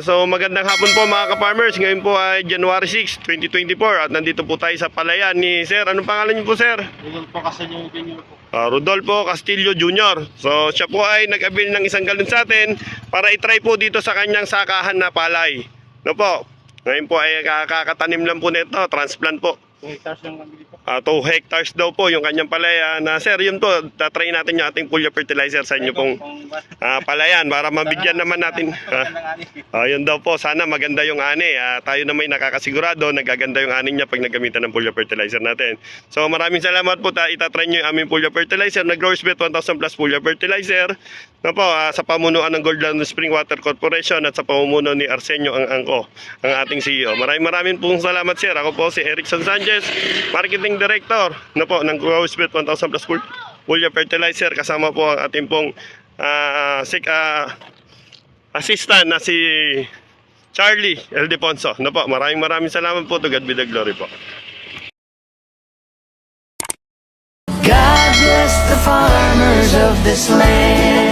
So magandang hapon po mga ka-farmers. Ngayon po ay January 6, 2024 at nandito po tayo sa palayan ni Sir. Anong pangalan niyo po, Sir? Rodolfo Castillo Jr. po. Rodolfo Castillo Jr. So siya po ay nag-avail ng isang galon sa atin para itry po dito sa kanyang sakahan na palay. No po. Ngayon po ay kakatanim lang po nito, transplant po. 2 hectares lang kami dito. 2 hectares daw po yung kanyang palaya na sir, yun po, tatry natin yung ating Pulya fertilizer sa inyo pong palayan para mabigyan naman natin. Yun daw po, sana maganda yung ani. Tayo na may nakakasigurado, nagaganda yung ani niya pag nagamitan ng Pulya fertilizer natin. So maraming salamat po, itatry nyo yung aming Pulya fertilizer na Growers Bet 1000 plus Pulya fertilizer na po, sa pamunuan ng Goldland Spring Water Corporation at sa pamumuno ni Arsenio Angko, ang ating CEO. Maraming pong salamat sir. Ako po si Erickson Sanchez, Marketing Director na po ng Growers Bet 1000 plus Pulya fertilizer. Kasama po ang ating pong assistant na si Charlie Eldeponso. Na po, maraming salamat po. To God be the glory po. God bless the farmers of this land.